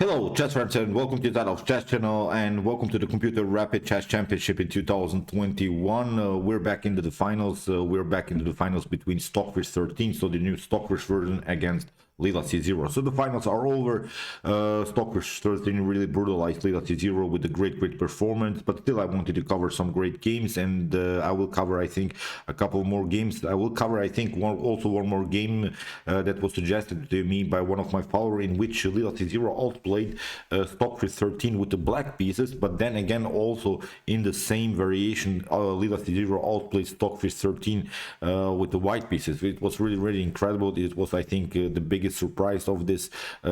Hello, chess friends, and welcome to that of Chess Channel, and welcome to the Computer Rapid Chess Championship in 2021. We're back into the finals. We're back into the finals between Stockfish 13, so the new Stockfish version, against Lila-C0. So the finals are over. Stockfish 13 really brutalized Lila-C0 with a great performance, but still I wanted to cover some great games, and I will cover, I think, a couple more games. I will cover, I think, one more game that was suggested to me by one of my followers, in which Lila-C0 outplayed Stockfish 13 with the black pieces, but then again also in the same variation, Lila-C0 outplayed Stockfish 13 with the white pieces. It was really incredible. It was, I think, the biggest surprise of this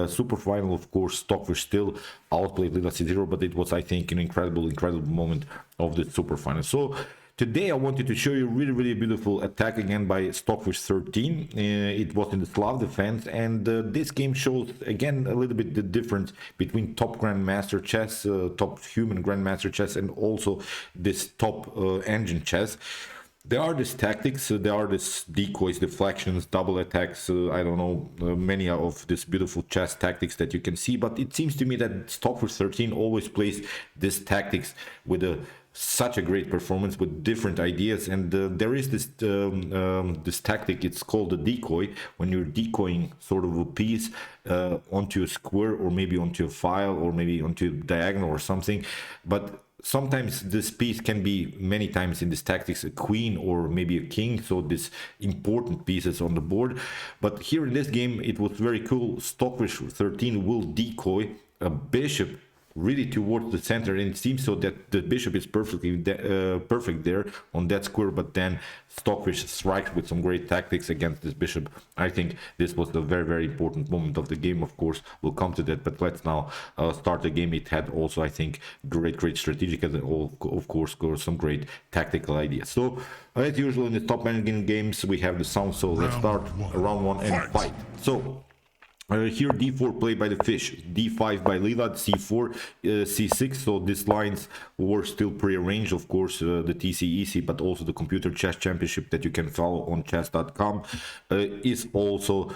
super final. Of course, Stockfish still outplayed Lila-C0, but it was, I think, an incredible moment of the super final. So today I wanted to show you really beautiful attack again by Stockfish 13. It was in the Slav defense, and this game shows again a little bit the difference between top grandmaster chess, top human grandmaster chess, and also this top engine chess. There are these tactics, there are these decoys, deflections, double attacks, I don't know, many of these beautiful chess tactics that you can see, but it seems to me that Stockfish 13 always plays these tactics with such a great performance, with different ideas. And there is this this tactic, it's called the decoy, when you're decoying sort of a piece onto a square, or maybe onto a file, or maybe onto a diagonal or something. But sometimes this piece can be, many times in this tactics, a queen or maybe a king, so this important pieces on the board. But here in this game it was very cool. Stockfish 13 will decoy a bishop really towards the center, and it seems so that the bishop is perfectly perfect there on that square, but then Stockfish strikes with some great tactics against this bishop. I think this was the very important moment of the game. Of course, we'll come to that, but let's now start the game. It had also, I think, great strategic, and of course some great tactical ideas. So as usual in the top endgame games, we have the sound, so let's start round one and fight. So here d4 played by the fish, d5 by Lila, c4, c6. So these lines were still pre-arranged, of course, the TCEC, but also the Computer Chess Championship that you can follow on chess.com is also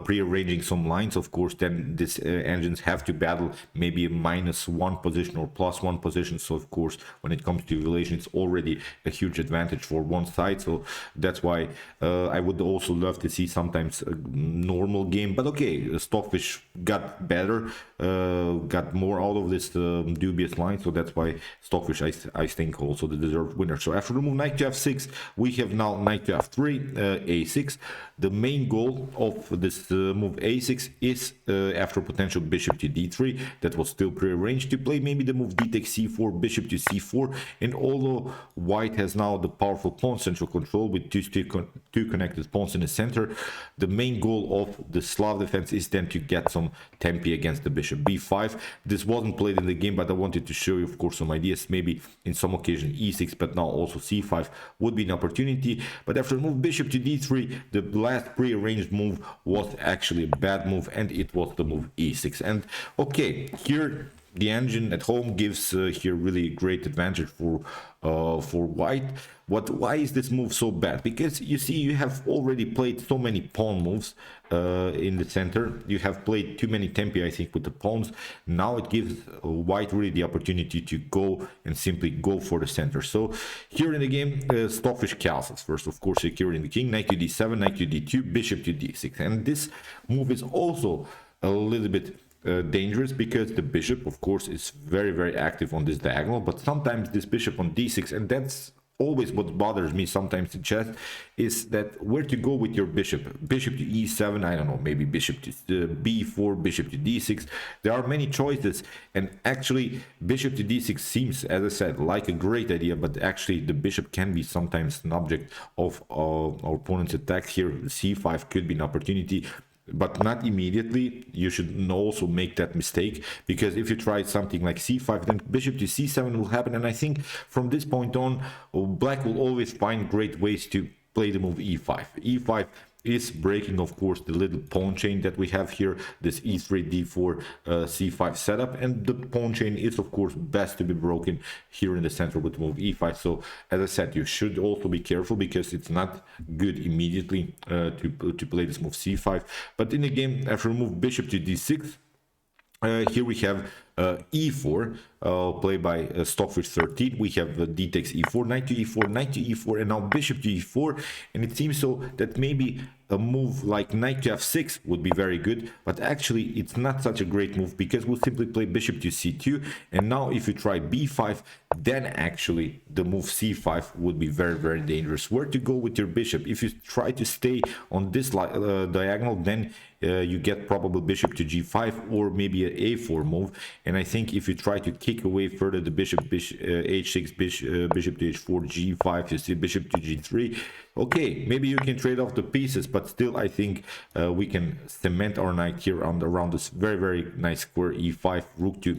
pre-arranging some lines. Of course, then these engines have to battle maybe a -1 position or +1 position. So of course, when it comes to evaluation, it's already a huge advantage for one side. So that's why I would also love to see sometimes a normal game, but okay, Stockfish got better, got more out of this dubious line, so that's why Stockfish, I think, also the deserved winner. So after the move knight to f6, we have now knight to f3, a6. The main goal of this move a6 is, after potential bishop to d3, that was still prearranged, to play maybe the move d takes c4, bishop to c4. And although white has now the powerful pawn central control with two connected pawns in the center, the main goal of the Slav defense is then to get some tempi against the bishop. b5, this wasn't played in the game, but I wanted to show you, of course, some ideas. Maybe in some occasion e6, but now also c5 would be an opportunity. But after the move bishop to d3, the last pre-arranged move was actually a bad move, and it was the move e6. And okay, here the engine at home gives here really great advantage for white. Why is this move so bad? Because you see, you have already played so many pawn moves in the center. You have played too many tempi, I think, with the pawns. Now it gives white really the opportunity to go and simply go for the center. So here in the game, Stockfish castles first, of course, securing the king. Knight to d7, knight to d2, bishop to d6. And this move is also a little bit dangerous, because the bishop, of course, is very active on this diagonal. But sometimes this bishop on d6, and that's always what bothers me sometimes in chess, is that where to go with your bishop. Bishop to e7, I don't know, maybe bishop to b4, bishop to d6. There are many choices, and actually bishop to d6 seems, as I said, like a great idea, but actually the bishop can be sometimes an object of our opponent's attack. Here c5 could be an opportunity, but not immediately. You should also make that mistake, because if you try something like c5, then bishop to c7 will happen. And I think from this point on, black will always find great ways to play the move e5. e5 is breaking, of course, the little pawn chain that we have here, this e3 d4 c5 setup, and the pawn chain is, of course, best to be broken here in the center with move e5. So as I said, you should also be careful, because it's not good immediately to play this move c5. But in the game, after move bishop to d6, Here we have e4 played by stockfish 13. We have d takes e4, knight to e4, knight to e4, and now bishop to e4. And it seems so that maybe a move like knight to f6 would be very good, but actually it's not such a great move because we'll simply play bishop to c2. And now if you try b5, then actually the move c5 would be very, very dangerous. Where to go with your bishop? If you try to stay on this diagonal, then you get probably bishop to g5 or maybe an a4 move. And I think if you try to kick away further the bishop h6, bishop to h4, g5, you see bishop to g3. Okay, maybe you can trade off the pieces, but still I think we can cement our knight here around this very, very nice square e5, rook to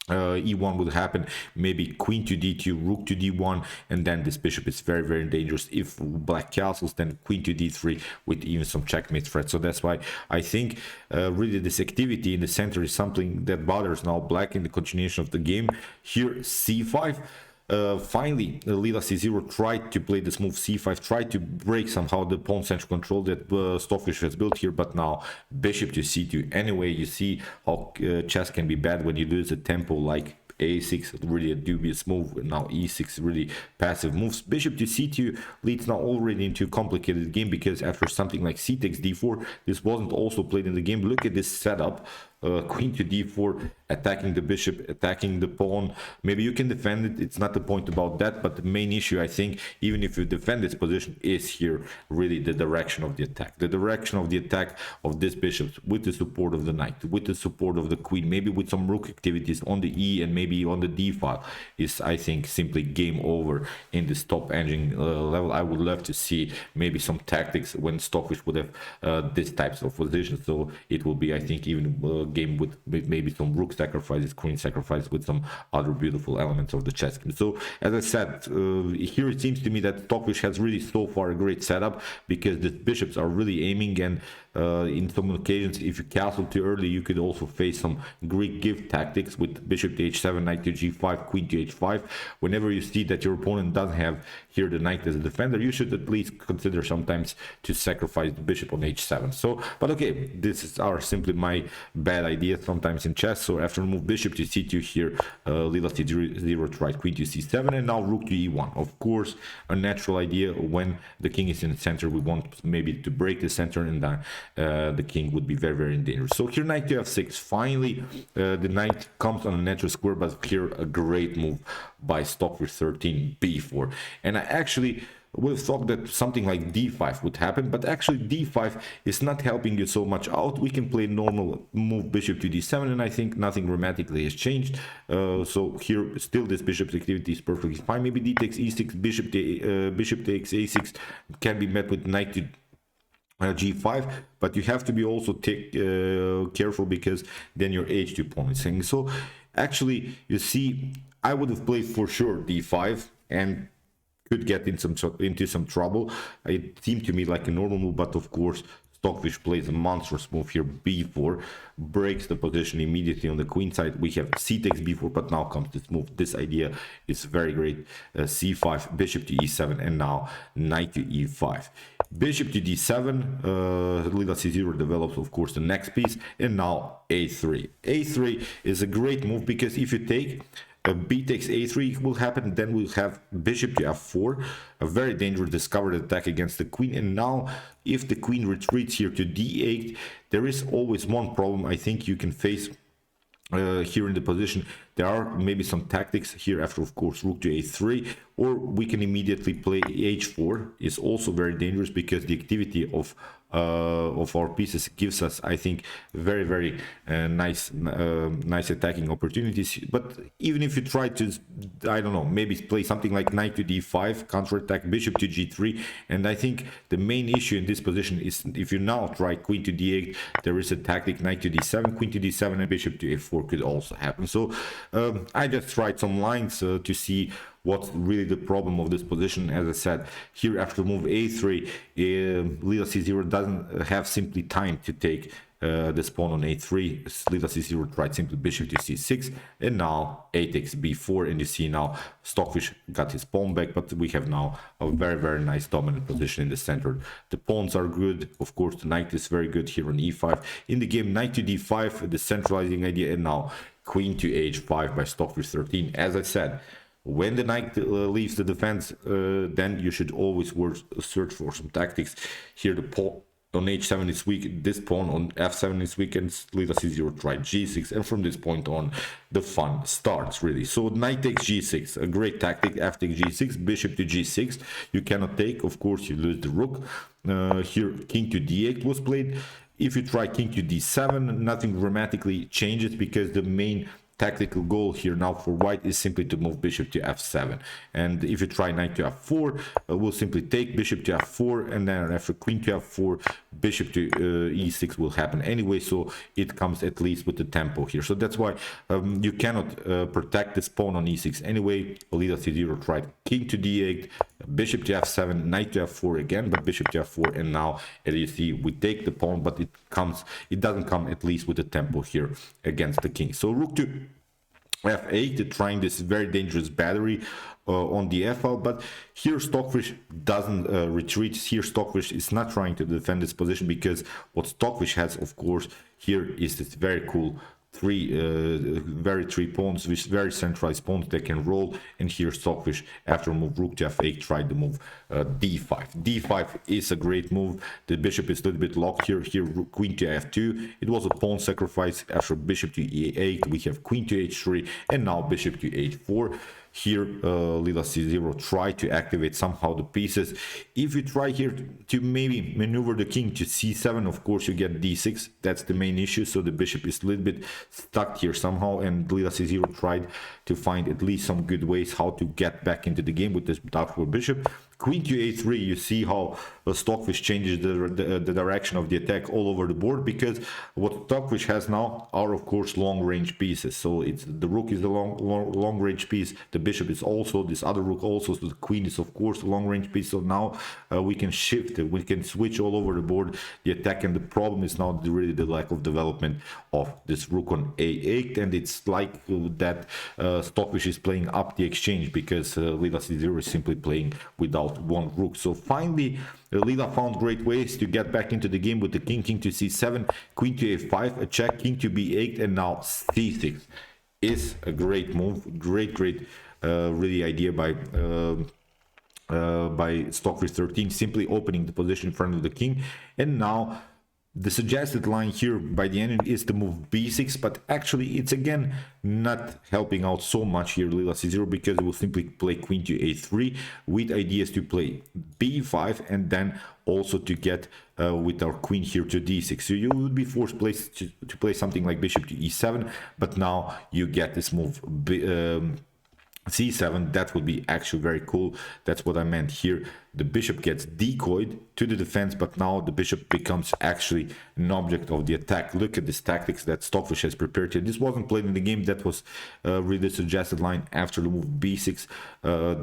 e1 would happen, maybe queen to d2, rook to d1, and then this bishop is very, very dangerous. If black castles, then queen to d3 with even some checkmate threat. So that's why I think really this activity in the center is something that bothers now black in the continuation of the game. Here c5. Finally, Lila-C0 tried to play this move c5, tried to break somehow the pawn central control that Stockfish has built here, but now bishop to c2. Anyway, you see how chess can be bad when you lose a tempo like a6, really a dubious move. Now e6, really passive moves. Bishop to c2 leads now already into a complicated game, because after something like c takes d4, this wasn't also played in the game. Look at this setup. Queen to d4, attacking the bishop, attacking the pawn. Maybe you can defend it, it's not the point about that, but the main issue, I think, even if you defend this position, is here really the direction of the attack. The direction of the attack of this bishop with the support of the knight, with the support of the queen, maybe with some rook activities on the e and maybe on the d file, is, I think, simply game over in this top engine level. I would love to see maybe some tactics when Stockfish would have these types of positions, so it will be, I think, even game with maybe some rook sacrifices, queen sacrifices, with some other beautiful elements of the chess game. So as I said, here it seems to me that Stockfish has really so far a great setup, because the bishops are really aiming, and in some occasions, if you castle too early, you could also face some Greek gift tactics with bishop to h7, knight to g5, queen to h5. Whenever you see that your opponent doesn't have here the knight as a defender, you should at least consider sometimes to sacrifice the bishop on h7. So, but okay, this are simply my bad ideas sometimes in chess. So after move bishop to c2 here, Lila-C0 tried queen to c7, and now rook to e1. Of course, a natural idea when the king is in the center, we want maybe to break the center, and the king would be very, very dangerous. So here knight to f6. Finally, the knight comes on a natural square, but here a great move by Stockfish 13, b4. And I actually would have thought that something like d5 would happen, but actually d5 is not helping you so much out. We can play normal move bishop to d7, and I think nothing dramatically has changed. So here still this bishop's activity is perfectly fine. Maybe d takes e6, bishop takes a6 can be met with knight to g5, but you have to be also careful, because then your h2 pawn is hanging. So actually, you see, I would have played for sure d5 and could get into some trouble. It seemed to me like a normal move, but of course Stockfish plays a monstrous move here, b4, breaks the position immediately on the queen side. We have c takes b4, but now comes this move. This idea is very great. c5, bishop to e7, and now knight to e5. Bishop to d7, Lila-C0 develops, of course, the next piece, and now a3. a3 is a great move, because if you take b takes a3 will happen, then we'll have bishop to f4, a very dangerous discovered attack against the queen. And now if the queen retreats here to d8, there is always one problem I think you can face here in the position. There are maybe some tactics here after, of course, rook to a3, or we can immediately play h4. Is also very dangerous, because the activity of our pieces gives us, I think, very, very nice attacking opportunities. But even if you try to, I don't know, maybe play something like knight to d5, counterattack bishop to g3, and I think the main issue in this position is, if you now try queen to d8, there is a tactic knight to d7, queen to d7, and bishop to f4 could also happen. So I just tried some lines to see what's really the problem of this position. As I said, here after move a3, Lila-C0 doesn't have simply time to take this pawn on a3. Leela c0 tried simply bishop to c6, and now a takes b4, and you see now Stockfish got his pawn back, but we have now a very nice dominant position in the center. The pawns are good, of course. The knight is very good here on e5. In the game, knight to d5, the centralizing idea, and now queen to h5 by Stockfish 13. As I said, when the knight leaves the defense, then you should always search for some tactics. Here the pawn on h7 is weak, this pawn on f7 is weak, and Leela c0 tried g6, and from this point on the fun starts really. So knight takes g6, a great tactic. F takes g6, bishop to g6, you cannot take, of course you lose the rook. Here king to d8 was played. If you try king to d7, nothing dramatically changes, because the main tactical goal here now for white is simply to move bishop to f7. And if you try knight to f4, we'll simply take bishop to f4, and then after queen to f4, bishop to e6 will happen anyway, so it comes at least with the tempo here. So that's why you cannot protect this pawn on e6 anyway. Leela c0 tried king to d8, bishop to f7, knight to f4 again, but bishop to f4, and now as you see we take the pawn, but it doesn't come at least with the tempo here against the king. So rook to f8, trying this very dangerous battery on the f-file, but here Stockfish doesn't retreat. Here Stockfish is not trying to defend this position, because what Stockfish has, of course, here is this very cool three pawns with very centralized pawns that can roll. And here Stockfish, after move rook to f8, tried to move d5. d5 is a great move. The bishop is a little bit locked here. Here queen to f2, it was a pawn sacrifice. After bishop to e8, we have queen to h3, and now bishop to h4. Here Leela c0 try to activate somehow the pieces. If you try here to maybe maneuver the king to c7, of course you get d6. That's the main issue, so the bishop is a little bit stuck here somehow, and Leela c0 tried to find at least some good ways how to get back into the game with this doubtful bishop. Queen to a3, you see how Stockfish changes the direction of the attack all over the board, because what Stockfish has now are of course long range pieces. So it's the rook is a long range piece, the bishop is also, this other rook also, so the queen is of course a long range piece. So now we can shift, we can switch all over the board the attack, and the problem is now really the lack of development of this rook on a8, and it's like that Stockfish is playing up the exchange, because Leela c0 is simply playing without one rook. So finally Leela found great ways to get back into the game with the king to c7, queen to a5, a check, king to b8, and now c6 is a great move. Great really idea by Stockfish 13, simply opening the position in front of the king. And now the suggested line here by the enemy is to move b6, but actually it's again not helping out so much here Leela c0, because it will simply play queen to a3 with ideas to play b5, and then also to get with our queen here to d6. So you would be forced to play something like bishop to e7, but now you get this move c7. That would be actually very cool. That's what I meant here. The bishop gets decoyed to the defense, but now the bishop becomes actually an object of the attack. Look at this tactics that Stockfish has prepared here. This wasn't played in the game. That was really suggested line after the move b6.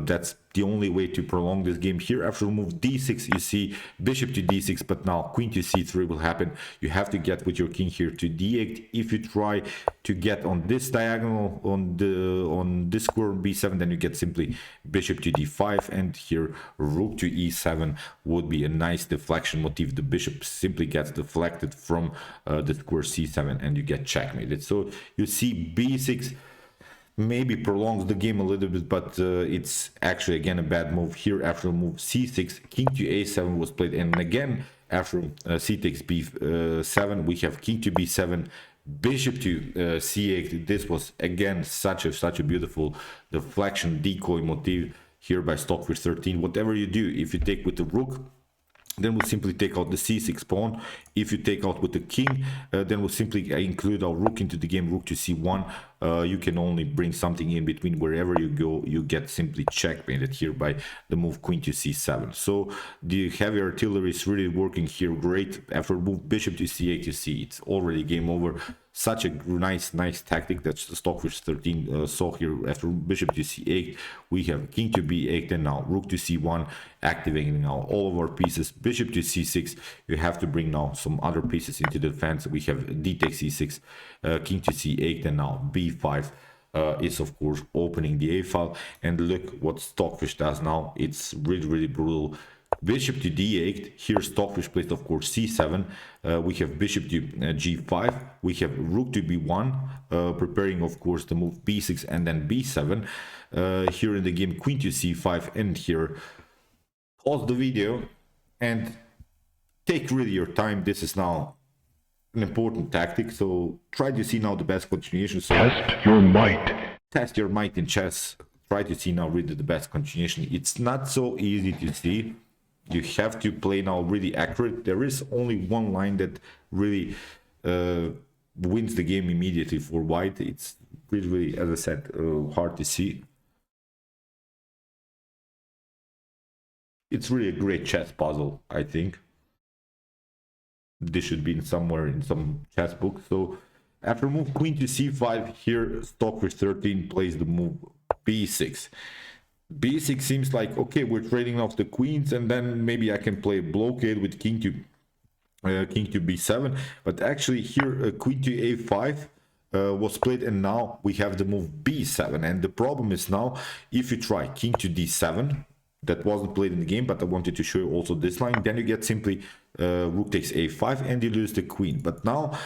That's the only way to prolong this game here. After the move d6, you see bishop to d6, but now queen to c3 will happen. You have to get with your king here to d8. If you try to get on this diagonal on this square b7, then you get simply bishop to d5, and here rook to e7 would be a nice deflection motif. The bishop simply gets deflected from the square c7, and you get checkmated. So you see b6 maybe prolongs the game a little bit, but it's actually again a bad move here. After move c6, king to a7 was played, and again after c takes b7, we have king to b7, bishop to c8. This was again such a beautiful deflection decoy motif here by Stockfish 13. Whatever you do, if you take with the rook, then we'll simply take out the c6 pawn. If you take out with the king, then we'll simply include our rook into the game, rook to c1. You can only bring something in between. Wherever you go, you get simply checkmated here by the move queen to c7. So the heavy artillery is really working here great. After move bishop to c8, you see it's already game over. such a nice tactic that Stockfish 13 saw here. After bishop to c8, we have king to b8, and now rook to c1, activating now all of our pieces. Bishop to c6, you have to bring now some other pieces into the defense. We have d takes c6, king to c8, and now b5 is of course opening the a file. And look what Stockfish does now. It's really brutal. Bishop to d8, here Stockfish plays of course c7, we have bishop to g5, we have rook to b1, preparing of course the move b6 and then b7, here in the game queen to c5, and here pause the video and take really your time. This is now an important tactic, so try to see now the best continuation. So test your might in chess, try to see now really the best continuation. It's not so easy to see. You have to play now really accurate. There is only one line that really wins the game immediately for white. It's really, as I said, hard to see. It's really a great chess puzzle, I think. This should be somewhere in some chess book. So after move queen to c5, here Stockfish 13 plays the move b6. b6 seems like, okay, we're trading off the queens, and then maybe I can play blockade with king to b7. But actually here queen to a5 was played, and now we have the move b7. And the problem is now, if you try king to d7, that wasn't played in the game, but I wanted to show you also this line, then you get simply rook takes a5 and you lose the queen. But now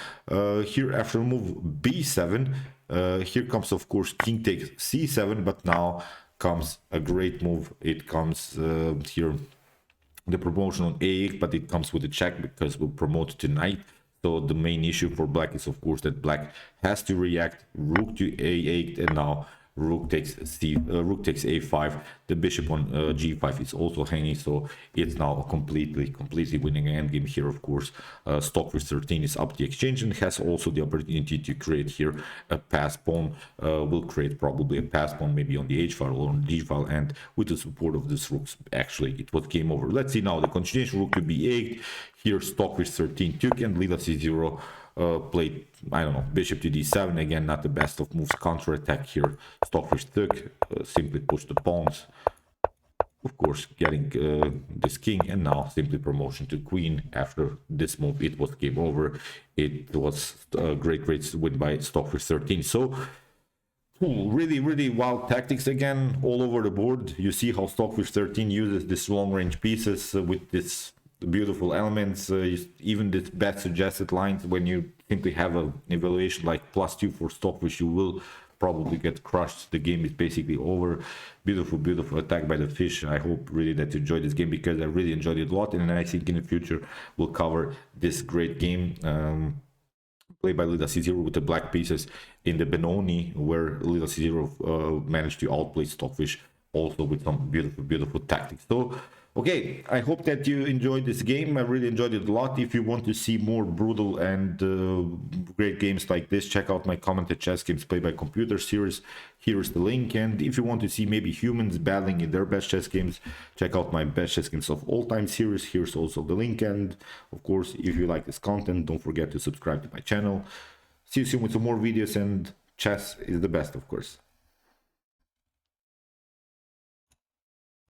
here after move b7, here comes of course king takes c7, but now comes a great move. It comes here the promotion on a8, but it comes with a check because we'll promote to knight. So the main issue for black is of course that black has to react rook to a8, and now rook takes a5. The bishop on g5 is also hanging, so it's now a completely winning endgame here. Of course Stockfish 13 is up the exchange and has also the opportunity to create here a pass pawn. Will create probably a pass pawn maybe on the h file or on the g file, and with the support of this rooks, actually it was game over. Let's see now the continuation. Rook to b8, here Stockfish 13 took, and Lila-c0 played, I don't know, bishop to d7. Again, not the best of moves. Counter attack here. Stockfish took, simply push the pawns. Of course, getting this king, and now simply promotion to queen. After this move, it was game over. It was a great win by Stockfish 13. So, really wild tactics again all over the board. You see how Stockfish 13 uses this long range pieces with this beautiful elements, even this bad suggested lines. When you simply have an evaluation like +2 for Stockfish, you will probably get crushed. The game is basically over. Beautiful attack by the fish. I hope really that you enjoyed this game, because I really enjoyed it a lot, and I think in the future we'll cover this great game played by Lila-c0 with the black pieces in the Benoni, where Lila-c0 managed to outplay Stockfish also with some beautiful tactics. So okay, I hope that you enjoyed this game. I really enjoyed it a lot. If you want to see more brutal and great games like this, check out my commented chess games played by computer series. Here's the link. And if you want to see maybe humans battling in their best chess games, check out my best chess games of all time series. Here's also the link. And of course, if you like this content, don't forget to subscribe to my channel. See you soon with some more videos, and chess is the best, of course.